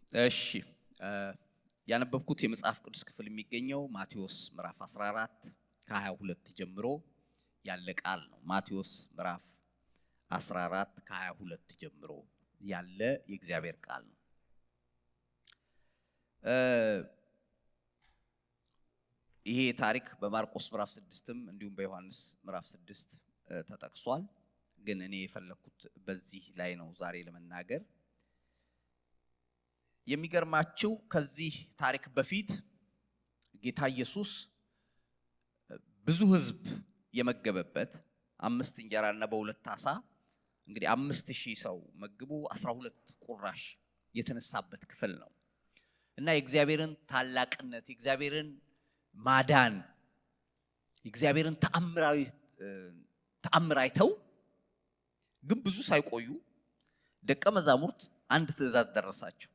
እሺ ያነበብኩት የመጽሐፍ ቅዱስ ክፍል የሚገኘው ማቴዎስ ምዕራፍ 14 ከ22 ጀምሮ ያለ ቃል ነው። ማቴዎስ ምዕራፍ 14 ከ22 ጀምሮ ያለ የእግዚአብሔር ቃል ነው። ይሄ ታሪክ በማርቆስ ምዕራፍ 6ም እንዲሁም በዮሐንስ ምዕራፍ 6 ተጠቅሷል። ግን እኔ የፈለኩት በዚህ ላይ ነው ዛሬ ለመናገር። የሚገርማችሁ ከዚህ ታሪክ በፊት ጌታ ኢየሱስ ብዙ ሕዝብ የመገበበት 5 እንጀራና በ2 ዓሣ እንግዲህ 5000 ሰው መግቦ 12 ቁራሽ የተነሳበት ክፍል ነው እና የእግዚአብሔርን ታላቅነት የእግዚአብሔርን ማዳን የእግዚአብሔርን ተአምር አይተው ግን ብዙ ሳይቆዩ ደቀ መዛሙርት አንድ ትእዛዝ ደረሳቸው።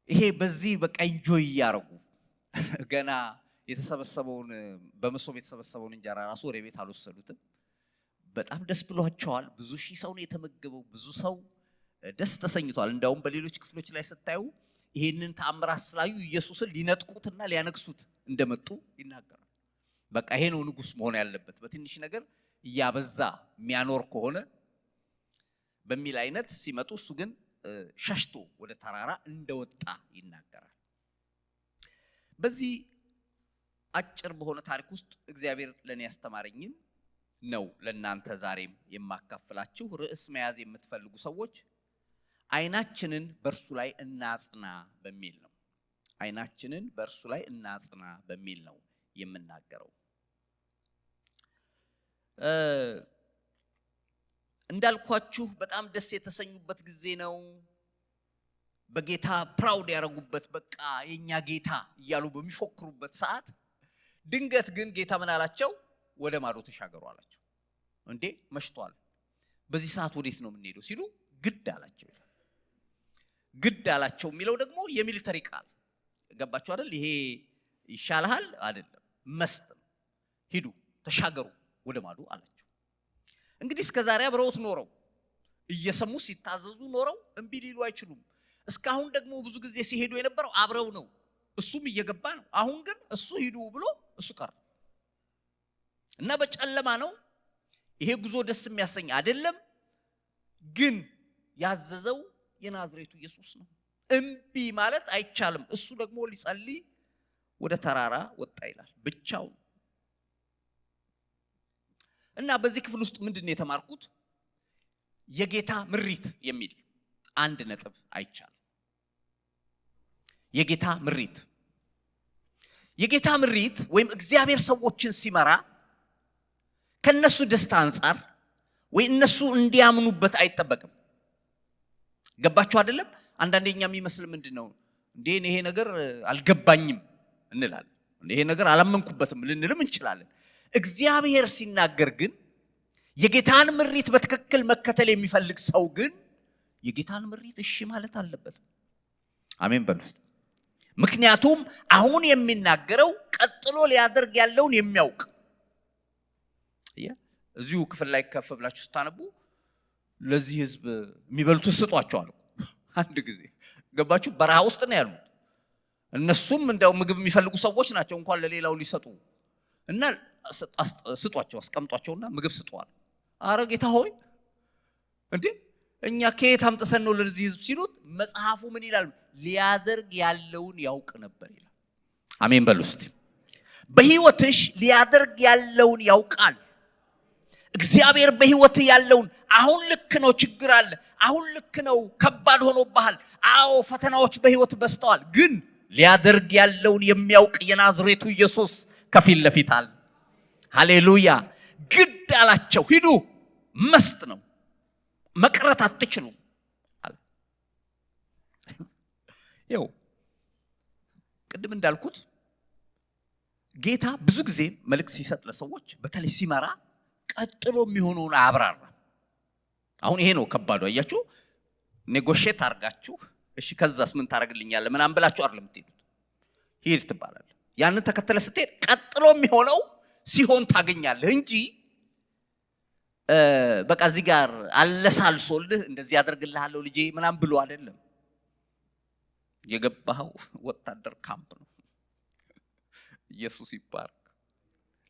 ይሄ በዚህ በቃ ኢንጆይ ያረጉ ገና የተሰበሰበውን በመሶብ የተሰበሰበውን እንጀራ ራሱ ወደ ቤት አልወሰዱትም። በጣም ደስ ብሏቸዋል። ብዙ ሺህ ሰው ነው የተመገበው። ብዙ ሰው ደስ ተሰኝቷል። እንዳውም በሌሎች ክፍሎች ላይ ስታዩ ይሄንን ተአምራት ስላዩ ኢየሱስን ሊነጥቁትና ሊያነግሱት እንደመጡ ይናገራል። በቃ ይሄ ነው ንጉስ መሆን ያለበት፣ በትንሽ ነገር እያበዛ የሚያኖር ከሆነ በሚል አይነት ሲመጡ እሱ ግን ሸሽቶ ወደ ተራራ እንደወጣ ይናገራል። በዚህ አጭር በሆነ ታሪክ ውስጥ እግዚአብሔር ለኔ ያስተማረኝን ነው ለናንተ ዛሬም የማካፈላችሁ። ርዕስ መያዝ የምትፈልጉ ሰዎች አይናችንን በእርሱ ላይ እናጽና በሚል ነው። አይናችንን በእርሱ ላይ እናጽና በሚል ነው የምናገረው። እንዳልኳችሁ በጣም ደስ የተሰኙበት ጊዜ ነው። በጌታ ፕራውድ ያረጉበት፣ በቃ የኛ ጌታ እያሉ በሚፎክሩበት ሰዓት ድንገት ግን ጌታ ምን አላቸው? ወደ ማዶ ተሻገሩ አላቸው። እንዴ መሽቷል፣ በዚህ ሰዓት ወዴት ነው የምንሄደው ሲሉ ግድ አላቸው። ግድ አላቸው የሚለው ደግሞ የሚሊተሪ ቃል ገባችሁ አይደል? ይሄ ይሻልሃል አይደለም፣ መስት ነው። ሂዱ ተሻገሩ ወደ ማዶ አላቸው። እንግዲህ እስከዛሬ አብረውት ኖረው እየሰሙ ሲታዘዙ ኖረው እምቢ ሊሉ አይችሉም። እስካሁን ደግሞ ብዙ ጊዜ ሲሄዱ የነበረው አብረው ነው፣ እሱም እየገባ ነው። አሁን ግን እሱ ሂዱ ብሎ እሱ ቀረ እና በጨለማ ነው። ይሄ ጉዞ ደስ የሚያሰኝ አይደለም። ግን ያዘዘው የናዝሬቱ ኢየሱስ ነው። እምቢ ማለት አይቻልም። እሱ ደግሞ ሊጸልይ ወደ ተራራ ወጣ ይላል ብቻውን። እና በዚህ ክፍል ውስጥ ምንድነው የተማርኩት? የጌታ ምሪት የሚል አንድ ነጥብ አይቻልም። የጌታ ምሪት ወይም እግዚአብሔር ሰዎችን ሲመራ ከነሱ ደስታ አንፃር ወይ እነሱ እንዲያምኑበት አይጠበቅም። ገባችሁ አይደለም? አንዳንዴኛ የሚመስል ምንድነው እንዴ ይሄ ነገር አልገባኝም እንላለን። ይሄ ነገር አላመንኩበትም ልንልም እንችላለን። እግዚአብሔር ሲናገር ግን የጌታን ምሪት በትክክል መከተል የሚፈልግ ሰው ግን የጌታን ምሪት እሺ ማለት አለበት። አሜን በሉ። ምክንያቱም አሁን የሚናገረው ቀጥሎ ሊያደርግ ያለውን የሚያውቅ እዚሁ ክፍል ላይ ከፍ ብላችሁ ስታነቡ ለዚህ ህዝብ የሚበሉት ስጧቸዋል። አንድ ጊዜ ገባችሁ? በረሃ ውስጥ ነው ያሉት። እነሱም እንደው ምግብ የሚፈልጉ ሰዎች ናቸው፣ እንኳን ለሌላው ሊሰጡ እና ስጧቸው፣ አስቀምጧቸውና ምግብ ስጧል። አረ ጌታ ሆይ እንዴ እኛ ከየት አምጥተን ነው ለዚህ ህዝብ ሲሉት መጽሐፉ ምን ይላል? ሊያደርግ ያለውን ያውቅ ነበር ይላል። አሜን በሉ እስቲ። በህይወትሽ ሊያደርግ ያለውን ያውቃል እግዚአብሔር። በህይወት ያለውን አሁን ልክ ነው፣ ችግር አለ፣ አሁን ልክ ነው፣ ከባድ ሆኖብሃል፣ አዎ ፈተናዎች በህይወት በስተዋል። ግን ሊያደርግ ያለውን የሚያውቅ የናዝሬቱ ኢየሱስ ከፊት ለፊት አለ። ሃሌሉያ። ግድ አላቸው፣ ሂዱ፣ መስት ነው፣ መቅረት አትችሉም አለ። ይኸው ቅድም እንዳልኩት ጌታ ብዙ ጊዜ መልእክት ሲሰጥ ለሰዎች በተለይ ሲመራ ቀጥሎ የሚሆነውን አያብራራ። አሁን ይሄ ነው ከባዱ። አያችሁ፣ ኔጎሼት አርጋችሁ እሺ ከዛስ ምን ታረግልኛለህ ምናምን ብላችሁ አይደለም የምትሄዱት። ሂድ ትባላለህ። ያንን ተከተለ ስትሄድ ቀጥሎ የሚሆነው ሲሆን ታገኛለህ እንጂ በቃ እዚህ ጋር አለሳልሶልህ እንደዚህ ያደርግልሃለሁ ልጄ ምናምን ብሎ አይደለም። የገባው ወታደር ካምፕ ነው። ኢየሱስ ይባረክ።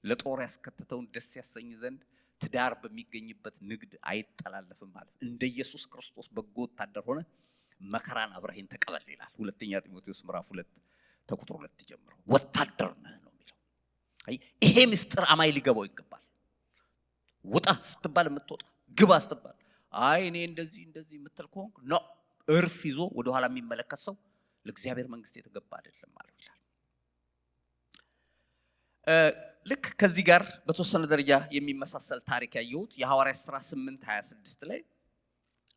ለጦር ያስከተተውን ደስ ያሰኝ ዘንድ ትዳር በሚገኝበት ንግድ አይጠላለፍም ማለት እንደ ኢየሱስ ክርስቶስ በጎ ወታደር ሆነ መከራን አብረህን ተቀበል ይላል። ሁለተኛ ጢሞቴዎስ ምዕራፍ 2 ቁጥር 2 ጀምሮ ወታደር ነህ ነው የሚለው። ይሄ ምስጢር አማኝ ሊገባው ይገባል። ውጣ ስትባል የምትወጣ፣ ግባ ስትባል አይ እኔ እንደዚህ የምትል ከሆንክ ነው እርፍ ይዞ ወደ ኋላ የሚመለከት ሰው ለእግዚአብሔር መንግስት የተገባ አይደለም ማለት ይላል። ልክ ከዚህ ጋር በተወሰነ ደረጃ የሚመሳሰል ታሪክ ያየሁት የሐዋርያት ሥራ 8:26 ላይ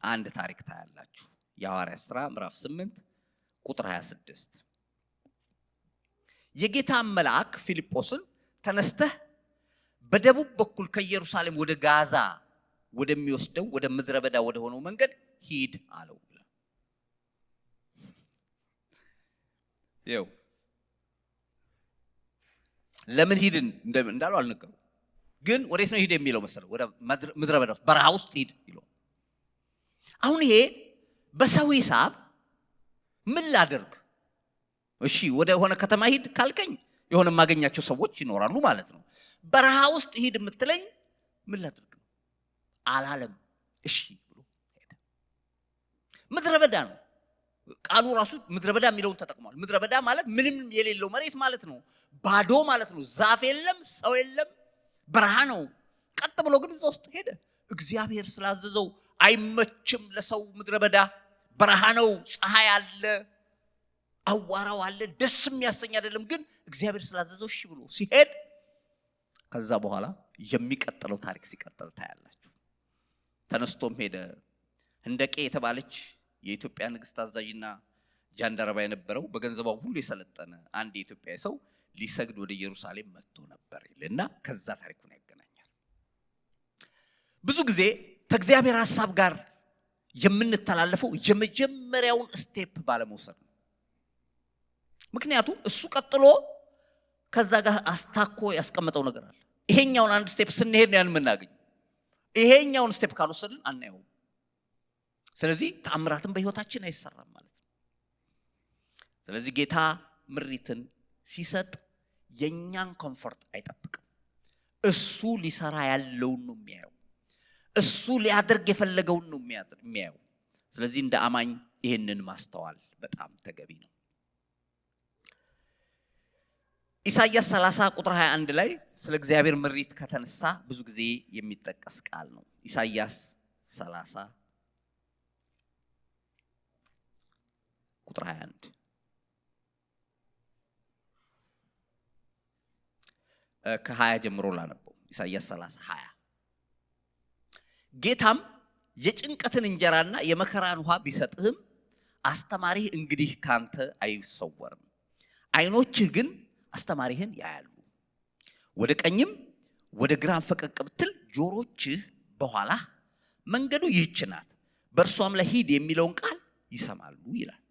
አንድ ታሪክ ታያላችሁ። የሐዋርያት ሥራ ምዕራፍ 8 ቁጥር 26 የጌታ መልአክ ፊልጶስን ተነስተህ በደቡብ በኩል ከኢየሩሳሌም ወደ ጋዛ ወደሚወስደው ወደ ምድረ በዳ ወደ ሆነው መንገድ ሂድ አለው ይላል። ይኸው ለምን ሂድ እንዳለው አልነገረው፣ ግን ወዴት ነው ሂድ የሚለው መሰለው? ወደ ምድረ በዳ ውስጥ በረሃ ውስጥ ሂድ ይለው። አሁን ይሄ በሰው ሂሳብ ምን ላደርግ? እሺ ወደ ሆነ ከተማ ሂድ ካልከኝ የሆነ ማገኛቸው ሰዎች ይኖራሉ ማለት ነው። በረሃ ውስጥ ሂድ የምትለኝ ምን ላደርግ ነው አላለም። እሺ ብሎ ሄደ። ምድረ በዳ ነው ቃሉ ራሱ ምድረ በዳ የሚለውን ተጠቅሟል። ምድረ በዳ ማለት ምንም የሌለው መሬት ማለት ነው። ባዶ ማለት ነው። ዛፍ የለም፣ ሰው የለም፣ በረሃ ነው። ቀጥ ብሎ ግን እዛ ውስጥ ሄደ። እግዚአብሔር ስላዘዘው አይመችም ለሰው ምድረ በዳ በረሃ ነው። ፀሐይ አለ፣ አዋራው አለ፣ ደስ የሚያሰኝ አይደለም። ግን እግዚአብሔር ስላዘዘው እሺ ብሎ ሲሄድ ከዛ በኋላ የሚቀጥለው ታሪክ ሲቀጥል ታያላችሁ። ተነስቶም ሄደ። ህንደቄ የተባለች የኢትዮጵያ ንግስት አዛዥና ጃንደረባ የነበረው በገንዘቧ ሁሉ የሰለጠነ አንድ የኢትዮጵያ ሰው ሊሰግድ ወደ ኢየሩሳሌም መጥቶ ነበር ይልና ከዛ ታሪኩን ያገናኛል። ብዙ ጊዜ ከእግዚአብሔር ሐሳብ ጋር የምንተላለፈው የመጀመሪያውን ስቴፕ ባለመውሰድ ነው። ምክንያቱም እሱ ቀጥሎ ከዛ ጋር አስታኮ ያስቀመጠው ነገር አለ። ይሄኛውን አንድ ስቴፕ ስንሄድ ነው ያን የምናገኝ። ይሄኛውን ስቴፕ ካልወሰድን አናየውም። ስለዚህ ተአምራትን በህይወታችን አይሰራም ማለት ነው። ስለዚህ ጌታ ምሪትን ሲሰጥ የኛን ኮምፎርት አይጠብቅም። እሱ ሊሰራ ያለውን ነው የሚያየው። እሱ ሊያደርግ የፈለገውን ነው የሚያየው። ስለዚህ እንደ አማኝ ይሄንን ማስተዋል በጣም ተገቢ ነው። ኢሳይያስ 30 ቁጥር 21 ላይ ስለ እግዚአብሔር ምሪት ከተነሳ ብዙ ጊዜ የሚጠቀስ ቃል ነው። ኢሳይያስ 30 ቁጥር 21 ከ20 ጀምሮ ላነበው። ኢሳይያስ 30:20 ጌታም የጭንቀትን እንጀራና የመከራን ውሃ ቢሰጥህም አስተማሪህ እንግዲህ ካንተ አይሰወርም። ዓይኖችህ ግን አስተማሪህን ያያሉ። ወደ ቀኝም ወደ ግራም ፈቀቅ ብትል ጆሮችህ በኋላ መንገዱ ይህች ናት፣ በእርሷም ላይ ሂድ የሚለውን ቃል ይሰማሉ ይላል።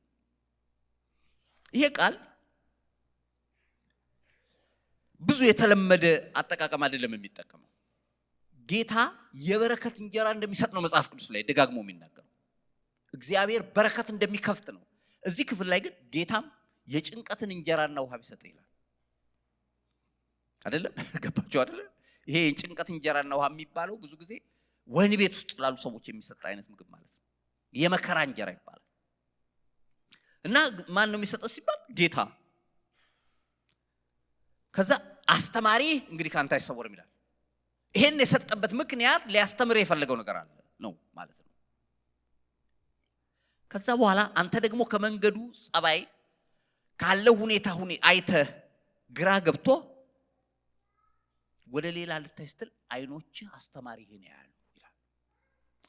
ይሄ ቃል ብዙ የተለመደ አጠቃቀም አይደለም የሚጠቀመው። ጌታ የበረከት እንጀራ እንደሚሰጥ ነው መጽሐፍ ቅዱስ ላይ ደጋግሞ የሚናገረው። እግዚአብሔር በረከት እንደሚከፍት ነው። እዚህ ክፍል ላይ ግን ጌታም የጭንቀትን እንጀራና ውሃ ቢሰጥ ይላል። አይደለም? ገባችሁ አይደለም? ይሄ የጭንቀት እንጀራና ውሃ የሚባለው ብዙ ጊዜ ወህኒ ቤት ውስጥ ላሉ ሰዎች የሚሰጥ አይነት ምግብ ማለት ነው። የመከራ እንጀራ ይባላል። እና ማን ነው የሚሰጠው ሲባል ጌታ። ከዛ አስተማሪ እንግዲህ ካንተ አይሰወርም ይላል። ይሄን የሰጠበት ምክንያት ሊያስተምር የፈለገው ነገር አለ ነው ማለት ነው። ከዛ በኋላ አንተ ደግሞ ከመንገዱ ጸባይ ካለው ሁኔታ አይተህ ግራ ገብቶ ወደ ሌላ ልታይ ስትል ዓይኖችህ አስተማሪህን ያያሉ ይላል።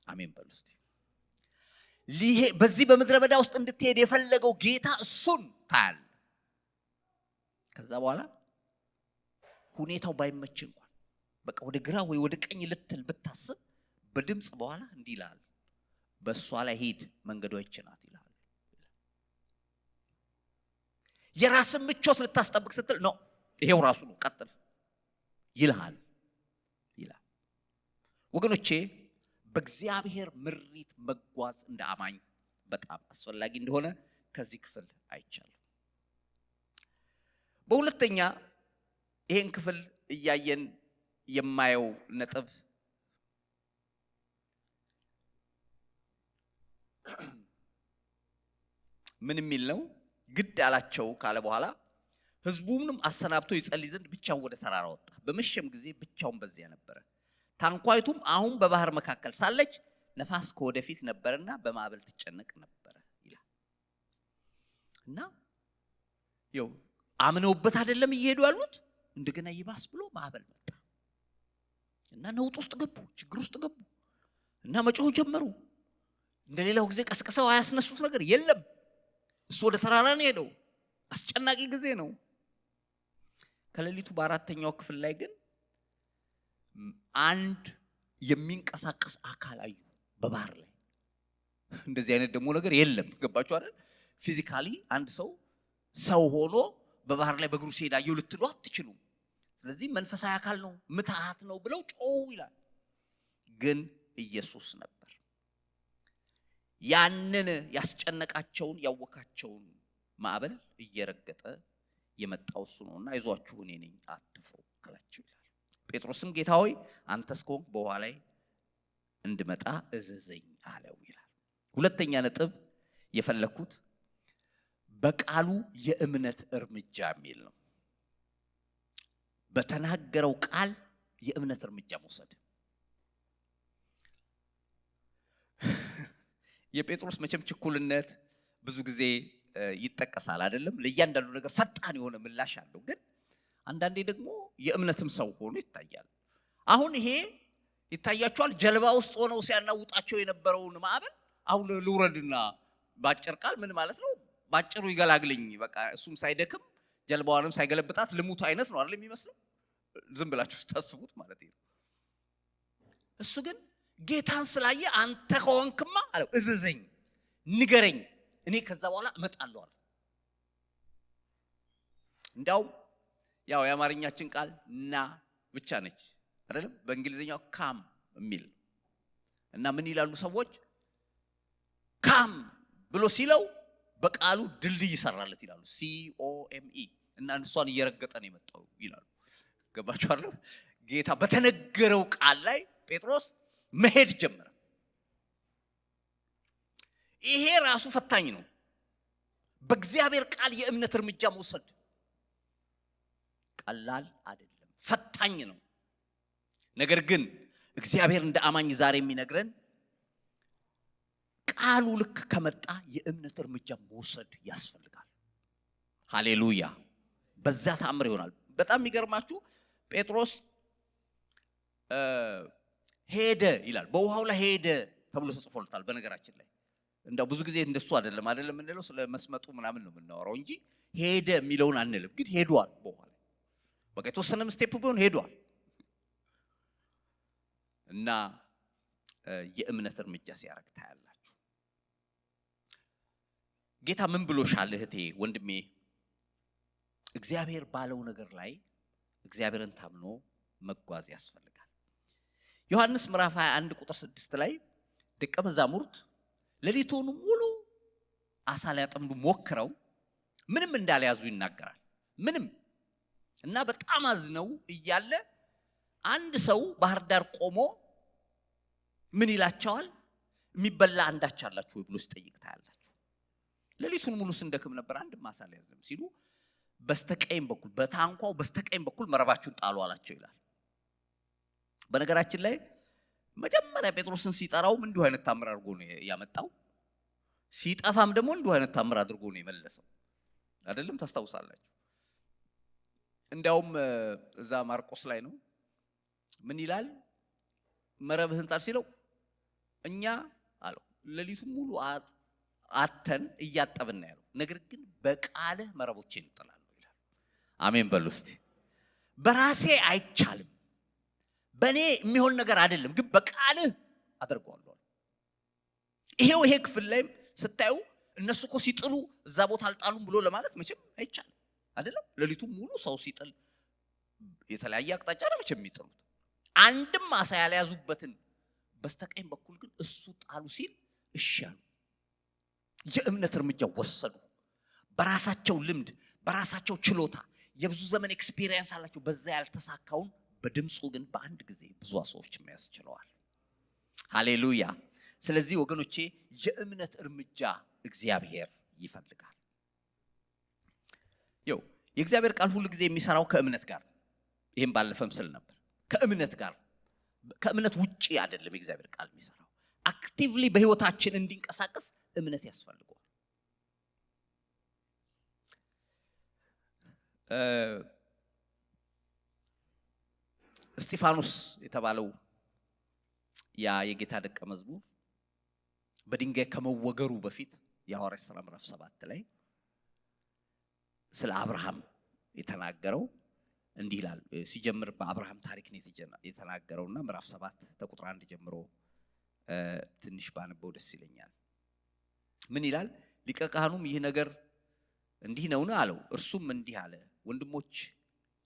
አሜን በሉ እስቲ። በዚህ በምድረ በዳ ውስጥ እንድትሄድ የፈለገው ጌታ እሱን ታያል። ከዛ በኋላ ሁኔታው ባይመች እንኳን በቃ ወደ ግራ ወይ ወደ ቀኝ ልትል ብታስብ በድምጽ በኋላ እንዲህ ይላል፣ በእሷ ላይ ሂድ መንገዷ ይህች ናት ይላል። የራስን ምቾት ልታስጠብቅ ስትል ነው ይሄው ራሱ ነው ቀጥል ይልሃል ይላል። ወገኖቼ በእግዚአብሔር ምሪት መጓዝ እንደ አማኝ በጣም አስፈላጊ እንደሆነ ከዚህ ክፍል አይቻለሁ። በሁለተኛ ይሄን ክፍል እያየን የማየው ነጥብ ምን የሚል ነው? ግድ አላቸው ካለ በኋላ ሕዝቡንም አሰናብቶ ይጸልይ ዘንድ ብቻውን ወደ ተራራ ወጣ። በመሸም ጊዜ ብቻውን በዚያ ነበረ። ታንኳይቱም አሁን በባህር መካከል ሳለች ነፋስ ከወደፊት ነበርና በማዕበል ትጨነቅ ነበረ ይላል። እና ይኸው አምነውበት አይደለም እየሄዱ ያሉት፣ እንደገና ይባስ ብሎ ማዕበል መጣ እና ነውጥ ውስጥ ገቡ፣ ችግር ውስጥ ገቡ እና መጮህ ጀመሩ። እንደሌላው ጊዜ ቀስቅሰው አያስነሱት ነገር የለም። እሱ ወደ ተራራ ነው ሄደው። አስጨናቂ ጊዜ ነው። ከሌሊቱ በአራተኛው ክፍል ላይ ግን አንድ የሚንቀሳቀስ አካል አዩ በባህር ላይ። እንደዚህ አይነት ደግሞ ነገር የለም። ገባችሁ አይደል? ፊዚካሊ አንድ ሰው ሆኖ በባህር ላይ በእግሩ ሲሄድ አየሁ ልትሉ አትችሉም። ስለዚህ መንፈሳዊ አካል ነው፣ ምትሃት ነው ብለው ጮሁ ይላል። ግን ኢየሱስ ነበር። ያንን ያስጨነቃቸውን ያወካቸውን ማዕበል እየረገጠ የመጣው እሱ ነውና አይዟችሁ እኔ ነኝ አትፍሩ አላቸው ይላል። ጴጥሮስም ጌታ ሆይ አንተስ ከሆንክ በውሃ ላይ እንድመጣ እዘዘኝ አለው ይላል። ሁለተኛ ነጥብ የፈለኩት በቃሉ የእምነት እርምጃ የሚል ነው። በተናገረው ቃል የእምነት እርምጃ መውሰድ። የጴጥሮስ መቼም ችኩልነት ብዙ ጊዜ ይጠቀሳል አይደለም? ለእያንዳንዱ ነገር ፈጣን የሆነ ምላሽ አለው። ግን አንዳንዴ ደግሞ የእምነትም ሰው ሆኖ ይታያል። አሁን ይሄ ይታያቸዋል። ጀልባ ውስጥ ሆነው ሲያናውጣቸው የነበረውን ማዕበል አሁን ልውረድና ባጭር ቃል ምን ማለት ነው? ባጭሩ ይገላግልኝ፣ በቃ እሱም ሳይደክም ጀልባዋንም ሳይገለብጣት ልሙት አይነት ነው አይደል የሚመስለው? ዝም ብላችሁ ስታስቡት ማለት ነው። እሱ ግን ጌታን ስላየ አንተ ከሆንክማ አለው እዘዘኝ፣ ንገረኝ፣ እኔ ከዛ በኋላ እመጣለሁ አለ። እንዲያውም ያው የአማርኛችን ቃል ና ብቻ ነች አይደለም? በእንግሊዝኛው ካም የሚል እና ምን ይላሉ ሰዎች? ካም ብሎ ሲለው በቃሉ ድልድይ ይሰራለት ይላሉ። COME እና እሷን እየረገጠ ነው የመጣው ይላሉ። ገባችሁ አይደል? ጌታ በተነገረው ቃል ላይ ጴጥሮስ መሄድ ጀመረ። ይሄ ራሱ ፈታኝ ነው። በእግዚአብሔር ቃል የእምነት እርምጃ መውሰድ ቀላል አይደለም፣ ፈታኝ ነው። ነገር ግን እግዚአብሔር እንደ አማኝ ዛሬ የሚነግረን ቃሉ ልክ ከመጣ የእምነት እርምጃ መውሰድ ያስፈልጋል። ሃሌሉያ! በዛ ተአምር ይሆናል። በጣም የሚገርማችሁ ጴጥሮስ ሄደ ይላል። በውሃው ላይ ሄደ ተብሎ ተጽፎለታል። በነገራችን ላይ እንደው ብዙ ጊዜ እንደሱ አይደለም እንለው፣ ስለ መስመጡ ምናምን ነው የምናወራው እንጂ ሄደ የሚለውን አንልም። ግን ሄዷል። በውሃ ላይ በቃ የተወሰነም ስቴፕ ቢሆን ሄዷል እና የእምነት እርምጃ ሲያረግ ታያላችሁ። ጌታ ምን ብሎሻል እህቴ፣ ወንድሜ? እግዚአብሔር ባለው ነገር ላይ እግዚአብሔርን ታምኖ መጓዝ ያስፈልጋል። ዮሐንስ ምዕራፍ 21 ቁጥር 6 ላይ ደቀ መዛሙርት ሌሊቱን ሙሉ አሳ ሊያጠምዱ ሞክረው ምንም እንዳልያዙ ይናገራል። ምንም እና በጣም አዝነው እያለ አንድ ሰው ባህር ዳር ቆሞ ምን ይላቸዋል? የሚበላ አንዳች አላችሁ ወይ ብሎ ሲጠይቅ ታያላችሁ። ሌሊቱን ሙሉ ስንደክም ነበር፣ አንድም አሳ አልያዝንም ሲሉ በስተቀኝ በኩል በታንኳው በስተቀኝ በኩል መረባችሁን ጣሉ አላቸው ይላል። በነገራችን ላይ መጀመሪያ ጴጥሮስን ሲጠራውም እንዲሁ አይነት ታምር አድርጎ ነው ያመጣው። ሲጠፋም ደግሞ እንዲሁ አይነት ታምር አድርጎ ነው የመለሰው። አይደለም? ታስታውሳላችሁ። እንዲያውም እዛ ማርቆስ ላይ ነው ምን ይላል? መረብህን ጣል ሲለው እኛ አለው ሌሊቱን ሙሉ አተን እያጠብን ያለው፣ ነገር ግን በቃልህ መረቦቼን እጥላለሁ ይላል። አሜን በሉ እስቲ። በራሴ አይቻልም፣ በእኔ የሚሆን ነገር አይደለም፣ ግን በቃልህ አደርገዋለሁ። ይሄ ክፍል ላይም ስታዩ እነሱ እኮ ሲጥሉ እዛ ቦታ አልጣሉም ብሎ ለማለት መቼም አይቻልም አይደለም? ሌሊቱን ሙሉ ሰው ሲጥል የተለያየ አቅጣጫ ነው መቼም የሚጥሉት። አንድም አሳ ያልያዙበትን በስተቀኝ በኩል ግን እሱ ጣሉ ሲል እሺ አሉ። የእምነት እርምጃ ወሰዱ። በራሳቸው ልምድ በራሳቸው ችሎታ የብዙ ዘመን ኤክስፒሪየንስ አላቸው። በዛ ያልተሳካውን በድምፁ ግን በአንድ ጊዜ ብዙ ሰዎች የሚያስችለዋል። ሃሌሉያ። ስለዚህ ወገኖቼ የእምነት እርምጃ እግዚአብሔር ይፈልጋል። የእግዚአብሔር ቃል ሁሉ ጊዜ የሚሰራው ከእምነት ጋር፣ ይሄን ባለፈም ስል ነበር፣ ከእምነት ጋር፣ ከእምነት ውጪ አይደለም። የእግዚአብሔር ቃል የሚሰራው አክቲቭሊ በህይወታችን እንዲንቀሳቀስ እምነት ያስፈልጋል። እስጢፋኖስ የተባለው ያ የጌታ ደቀ መዝሙር በድንጋይ ከመወገሩ በፊት የሐዋርያት ሥራ ምዕራፍ 7 ላይ ስለ አብርሃም የተናገረው እንዲህ ይላል። ሲጀምር በአብርሃም ታሪክ ነው የተናገረውና ምዕራፍ 7 ከቁጥር 1 ጀምሮ ትንሽ ባነበው ደስ ይለኛል። ምን ይላል? ሊቀ ካህኑም ይህ ነገር እንዲህ ነውን አለው። እርሱም እንዲህ አለ፣ ወንድሞች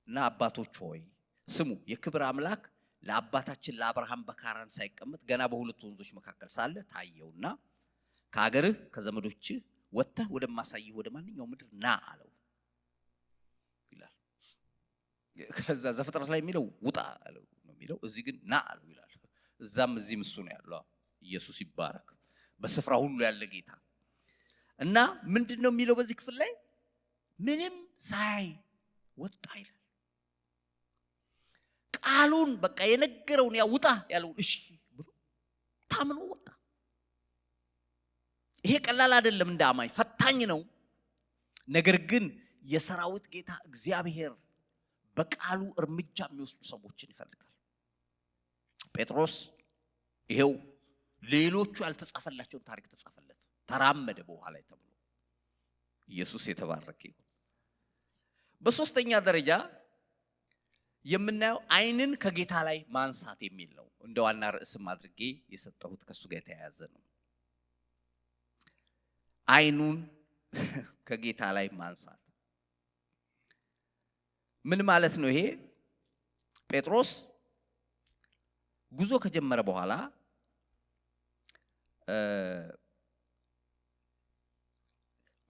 እና አባቶች ሆይ ስሙ። የክብር አምላክ ለአባታችን ለአብርሃም በካራን ሳይቀመጥ ገና በሁለት ወንዞች መካከል ሳለ ታየውና ከአገርህ ከዘመዶችህ ወጥተህ ወደማሳይህ ወደ ማንኛውም ምድር ና አለው ይላል። ከዛ ዘፍጥረት ላይ የሚለው ውጣ አለው ነው የሚለው፣ እዚህ ግን ና አለው ይላል። እዛም እዚህም እሱ ነው ያለው። ኢየሱስ ይባረክ። በስፍራ ሁሉ ያለ ጌታ እና ምንድነው የሚለው በዚህ ክፍል ላይ? ምንም ሳይ ወጣ ይላል። ቃሉን በቃ የነገረውን ያ ውጣ ያለውን እሺ ብሎ ታምኖ ወጣ። ይሄ ቀላል አይደለም፣ እንደ አማኝ ፈታኝ ነው። ነገር ግን የሰራዊት ጌታ እግዚአብሔር በቃሉ እርምጃ የሚወስዱ ሰዎችን ይፈልጋል። ጴጥሮስ ይሄው ሌሎቹ ያልተጻፈላቸውን ታሪክ ተጻፈለት፣ ተራመደ በኋላ ተብሎ። ኢየሱስ የተባረከ ይሁን። በሶስተኛ ደረጃ የምናየው ዓይንን ከጌታ ላይ ማንሳት የሚል ነው። እንደ ዋና ርዕስም አድርጌ የሰጠሁት ከሱ ጋር የተያያዘ ነው። ዓይኑን ከጌታ ላይ ማንሳት ምን ማለት ነው? ይሄ ጴጥሮስ ጉዞ ከጀመረ በኋላ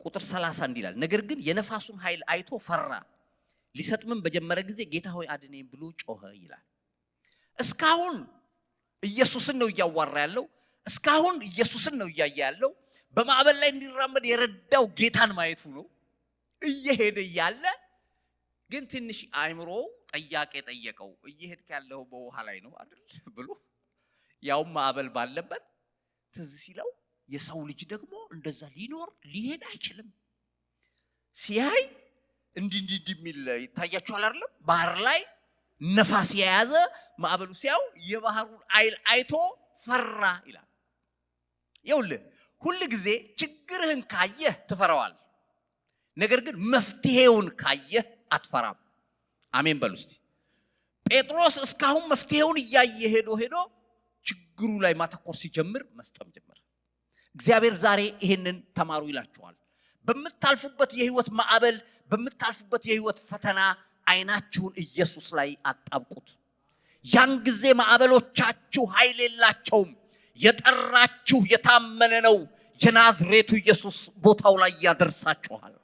ቁጥር 30 እንዲላል፣ ነገር ግን የነፋሱን ኃይል አይቶ ፈራ፣ ሊሰጥምም በጀመረ ጊዜ ጌታ ሆይ አድነኝ ብሎ ጮኸ ይላል። እስካሁን ኢየሱስን ነው እያዋራ ያለው። እስካሁን ኢየሱስን ነው እያየ ያለው። በማዕበል ላይ እንዲራመድ የረዳው ጌታን ማየቱ ነው። እየሄደ ያለ ግን ትንሽ አእምሮ ጥያቄ ጠየቀው። እየሄድክ ያለው በውሃ ላይ ነው አይደል ብሎ፣ ያው ማዕበል ባለበት ትዝ ሲለው የሰው ልጅ ደግሞ እንደዛ ሊሄድ አይችልም። ሲያይ እንዲህ የሚል ይታያችኋል አይደል? ባህር ላይ ነፋስ የያዘ ማዕበሉ ሲያው የባህሩን ኃይል አይቶ ፈራ ይላል። ይኸውልህ ሁሉ ጊዜ ችግርህን ካየህ ትፈራዋል። ነገር ግን መፍትሄውን ካየህ አትፈራም። አሜን በሉ እስቲ። ጴጥሮስ እስካሁን መፍትሄውን እያየ ሄዶ ችግሩ ላይ ማተኮር ሲጀምር መስጠም ጀመረ። እግዚአብሔር ዛሬ ይሄንን ተማሩ ይላችኋል። በምታልፉበት የህይወት ማዕበል፣ በምታልፉበት የህይወት ፈተና ዓይናችሁን ኢየሱስ ላይ አጣብቁት። ያን ጊዜ ማዕበሎቻችሁ ኃይል የላቸውም። የጠራችሁ የታመነ ነው። የናዝሬቱ ኢየሱስ ቦታው ላይ ያደርሳችኋል።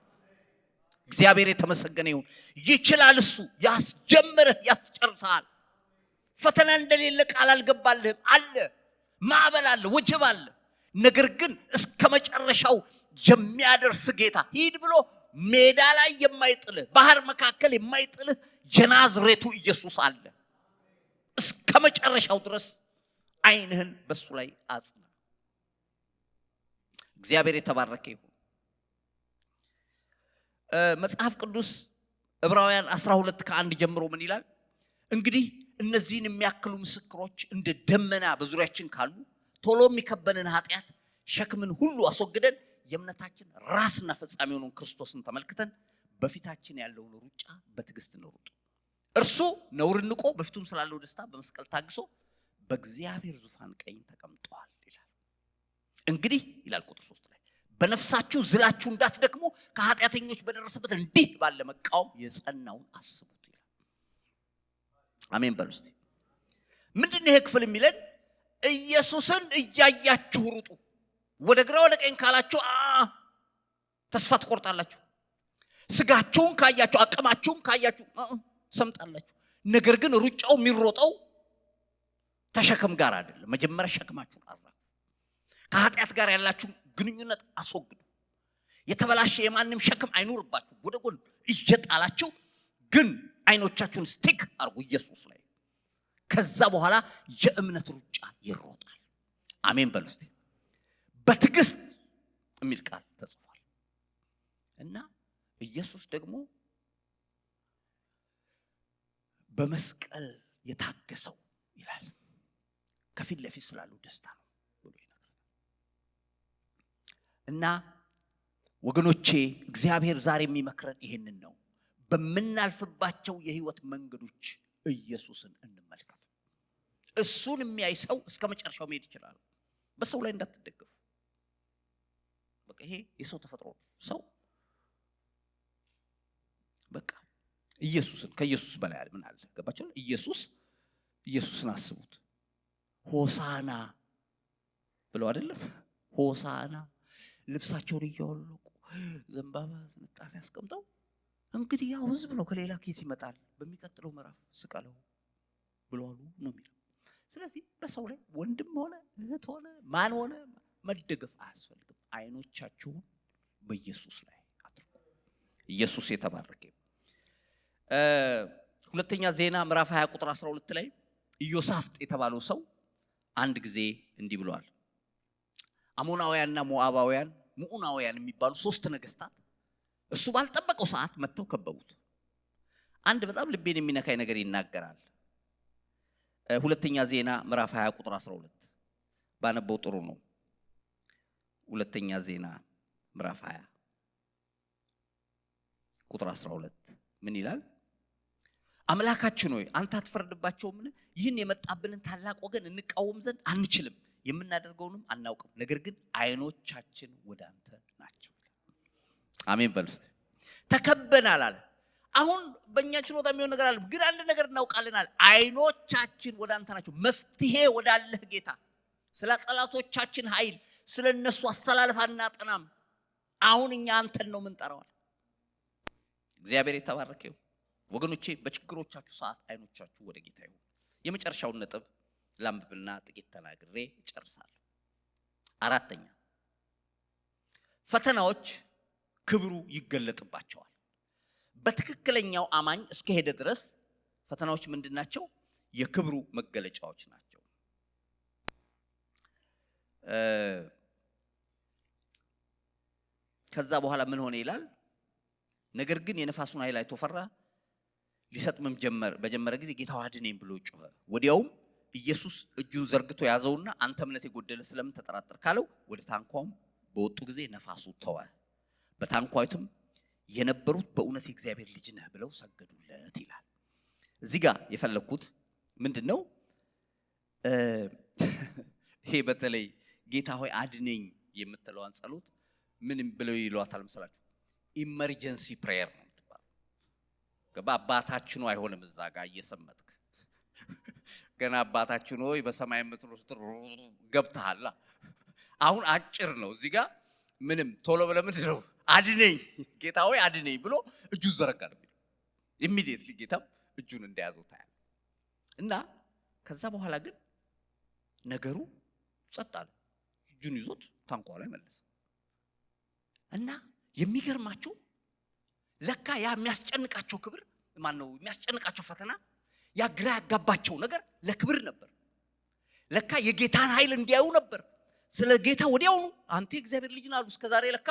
እግዚአብሔር የተመሰገነ ይሁን። ይችላል። እሱ ያስጀምርህ ያስጨርሳል። ፈተና እንደሌለ ቃል አልገባልህም። አለ፣ ማዕበል አለ፣ ወጀብ አለ። ነገር ግን እስከ መጨረሻው የሚያደርስ ጌታ፣ ሂድ ብሎ ሜዳ ላይ የማይጥልህ ባህር መካከል የማይጥልህ የናዝሬቱ ኢየሱስ አለ። እስከ መጨረሻው ድረስ ዓይንህን በሱ ላይ አጽና። እግዚአብሔር የተባረከ ይሁን። መጽሐፍ ቅዱስ ዕብራውያን 12:1 ጀምሮ ምን ይላል? እንግዲህ እነዚህን የሚያክሉ ምስክሮች እንደ ደመና በዙሪያችን ካሉ ቶሎ የሚከበንን ኃጢአት ሸክምን ሁሉ አስወግደን የእምነታችን ራስና ፈጻሚ የሆነውን ክርስቶስን ተመልክተን በፊታችን ያለውን ሩጫ በትዕግስት እንሩጥ። እርሱ ነውርን ንቆ በፊቱም ስላለው ደስታ በመስቀል ታግሶ በእግዚአብሔር ዙፋን ቀኝ ተቀምጧል ይላል። እንግዲህ ይላል ቁጥር 3 ላይ በነፍሳችሁ ዝላችሁ እንዳትደክሙ ከኃጢአተኞች በደረሰበት እንዲህ ባለ መቃወም የጸናውን አስቡት ይላል። አሜን በሉ እስቲ። ምንድነው ይሄ ክፍል የሚለን? ኢየሱስን እያያችሁ ሩጡ። ወደ ግራ ወደ ቀኝ ካላችሁ ተስፋ ትቆርጣላችሁ። ስጋችሁን ካያችሁ አቅማችሁን ካያችሁ ሰምጣላችሁ። ነገር ግን ሩጫው የሚሮጠው ተሸክም ጋር አይደለም። መጀመሪያ ሸክማችሁን አራግፉ። ከኃጢአት ጋር ያላችሁ ግንኙነት አስወግዱ። የተበላሸ የማንም ሸክም አይኖርባችሁ። ወደ ጎን እየጣላችሁ ግን አይኖቻችሁን ስቲክ አርጉ ኢየሱስ ላይ። ከዛ በኋላ የእምነት ሩጫ ይሮጣል። አሜን በሉ እስቲ። በትዕግስት የሚል ቃል ተጽፏል። እና ኢየሱስ ደግሞ በመስቀል የታገሰው ይላል ከፊት ለፊት ስላለው ደስታ ነው ብሎ ይነግራል። እና ወገኖቼ እግዚአብሔር ዛሬ የሚመክረን ይሄንን ነው። በምናልፍባቸው የህይወት መንገዶች ኢየሱስን እንመልከት። እሱን የሚያይ ሰው እስከ መጨረሻው መሄድ ይችላል። በሰው ላይ እንዳትደገፉ። በቃ ይሄ የሰው ተፈጥሮ ነው። ሰው በቃ ኢየሱስን ከኢየሱስ በላይ ምን አለ? ገባችሁ? ኢየሱስን አስቡት። ሆሳና ብለው አይደለም? ሆሳና ልብሳቸውን እያወለቁ ዘንባባ ዝንጣፊ አስቀምጠው እንግዲህ ያው ህዝብ ነው ከሌላ ከየት ይመጣል በሚቀጥለው ምዕራፍ ስቀለው ብለዋሉ ነው የሚለው። ስለዚህ በሰው ላይ ወንድም ሆነ እህት ሆነ ማን ሆነ መደገፍ አያስፈልግም። አይኖቻችሁን በኢየሱስ ላይ አድርጉ። ኢየሱስ የተባረከ። ሁለተኛ ዜና ምዕራፍ 20 ቁጥር 12 ላይ ኢዮሳፍጥ የተባለው ሰው አንድ ጊዜ እንዲህ ብሏል። አሞናውያንና ሞዓባውያን ሙዑናውያን የሚባሉ ሶስት ነገስታት እሱ ባልጠበቀው ሰዓት መጥተው ከበቡት። አንድ በጣም ልቤን የሚነካኝ ነገር ይናገራል። ሁለተኛ ዜና ምዕራፍ 20 ቁጥር 12 ባነበው ጥሩ ነው። ሁለተኛ ዜና ምዕራፍ 20 ቁጥር 12 ምን ይላል? አምላካችን ሆይ አንተ አትፈርድባቸውምን? ይህን የመጣብንን ታላቅ ወገን እንቃወም ዘንድ አንችልም፣ የምናደርገውንም አናውቅም። ነገር ግን አይኖቻችን ወደ አንተ ናቸው። አሜን በሉ እስቲ። ተከበናል አለ። አሁን በእኛ ችሎታ የሚሆን ነገር አለ፣ ግን አንድ ነገር እናውቃለን አለ። አይኖቻችን ወደ አንተ ናቸው። መፍትሄ ወዳለህ ጌታ። ስለ ጠላቶቻችን ኃይል፣ ስለ እነሱ አሰላለፍ አናጠናም። አሁን እኛ አንተን ነው የምንጠራው። እግዚአብሔር የተባረከ ይሁን። ወገኖቼ በችግሮቻችሁ ሰዓት አይኖቻችሁ ወደ ጌታ ይሁን። የመጨረሻውን ነጥብ ላምብና ጥቂት ተናግሬ እጨርሳለሁ። አራተኛ ፈተናዎች ክብሩ ይገለጥባቸዋል። በትክክለኛው አማኝ እስከ ሄደ ድረስ ፈተናዎች ምንድናቸው? የክብሩ መገለጫዎች ናቸው። ከዛ በኋላ ምን ሆነ ይላል? ነገር ግን የነፋሱን ኃይል አይቶ ፈራ፣ ሊሰጥምም በጀመረ ጊዜ ጌታ አድነኝ ብሎ ጮኸ። ወዲያውም ኢየሱስ እጁን ዘርግቶ ያዘውና አንተ እምነት የጎደለ ስለምን ተጠራጠር ካለው ወደ ታንኳውም በወጡ ጊዜ ነፋሱ ተወ። በታንኳይቱም የነበሩት በእውነት የእግዚአብሔር ልጅ ነህ ብለው ሰገዱለት ይላል። እዚህ ጋር የፈለኩት ምንድነው? ይሄ በተለይ ጌታ ሆይ አድነኝ የምትለዋን ጸሎት ምን ብለው ይሏታል መሰላችሁ? ኢመርጀንሲ ፕሬየር ነው የምትባለው። ገባ? አባታችን ሆይ አይሆንም። እዛ ጋር እየሰመጥክ ገና አባታችን ሆይ በሰማይ የምትኖር ገብተሃል። አሁን አጭር ነው። እዚህ ጋር ምንም ቶሎ ብለህ ምንድነው አድነኝ ጌታ ሆይ አድነኝ ብሎ እጁን ዘረጋ ነው። ኢሚዲየትሊ ጌታም እጁን እንደያዘው ታያል። እና ከዛ በኋላ ግን ነገሩ ጸጥ አለ። እጁን ይዞት ታንኳ ላይ መለሰ። እና የሚገርማችሁ ለካ ያ የሚያስጨንቃቸው ክብር ማን ነው? የሚያስጨንቃቸው ፈተና፣ ያ ግራ ያጋባቸው ነገር ለክብር ነበር። ለካ የጌታን ኃይል እንዲያዩ ነበር። ስለ ጌታ ወዲያውኑ አንተ እግዚአብሔር ልጅ ነህ አሉ። እስከዛሬ ለካ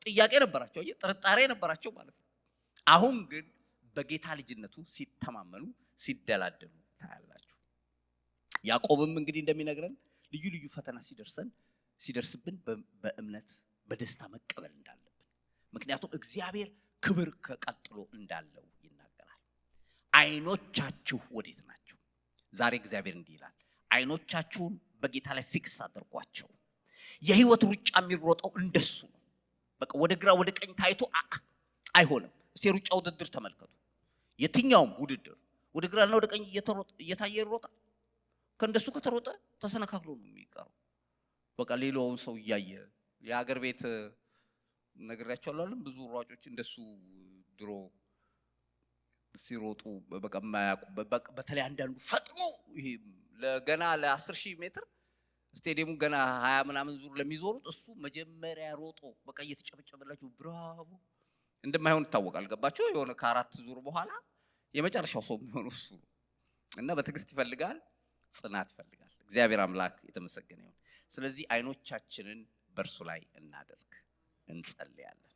ጥያቄ ነበራቸው፣ ጥርጣሬ ነበራቸው ማለት ነው። አሁን ግን በጌታ ልጅነቱ ሲተማመኑ ሲደላደሉ ታያላችሁ። ያዕቆብም እንግዲህ እንደሚነግረን ልዩ ልዩ ፈተና ሲደርስብን በእምነት በደስታ መቀበል እንዳለብን፣ ምክንያቱም እግዚአብሔር ክብር ከቀጥሎ እንዳለው ይናገራል። አይኖቻችሁ ወዴት ናቸው? ዛሬ እግዚአብሔር እንዲህ ይላል፣ አይኖቻችሁን በጌታ ላይ ፊክስ አድርጓቸው። የህይወት ሩጫ የሚሮጠው እንደሱ ነው። በቃ ወደ ግራ ወደ ቀኝ ታይቶ አይሆንም። እስቲ ሩጫ ውድድር ተመልከቱ። የትኛውም ውድድር ወደ ግራና ወደ ቀኝ እየታየ ይሮጣል። ከእንደሱ ከተሮጠ ተሰነካክሎ ነው የሚቀረው። በቃ ሌላውን ሰው እያየ የሀገር ቤት ነግሬያቸዋለሁ። ብዙ ሯጮች እንደሱ ድሮ ሲሮጡ በቃ ማያውቁ በተለይ አንዳንዱ ፈጥኖ ይሄ ለገና ለ10,000 ሜትር ስቴዲየሙ ገና 20 ምናምን ዙር ለሚዞሩት እሱ መጀመሪያ ሮጦ በቃ እየተጨበጨበላችሁ ብራቮ እንደማይሆን ይታወቃል። ገባችሁ? የሆነ ከ4 ዙር በኋላ የመጨረሻው ሰው የሚሆነው እሱ እና በትዕግስት ይፈልጋል፣ ጽናት ይፈልጋል። እግዚአብሔር አምላክ የተመሰገነ ይሁን። ስለዚህ አይኖቻችንን በእርሱ ላይ እናደርግ፣ እንጸልያለን።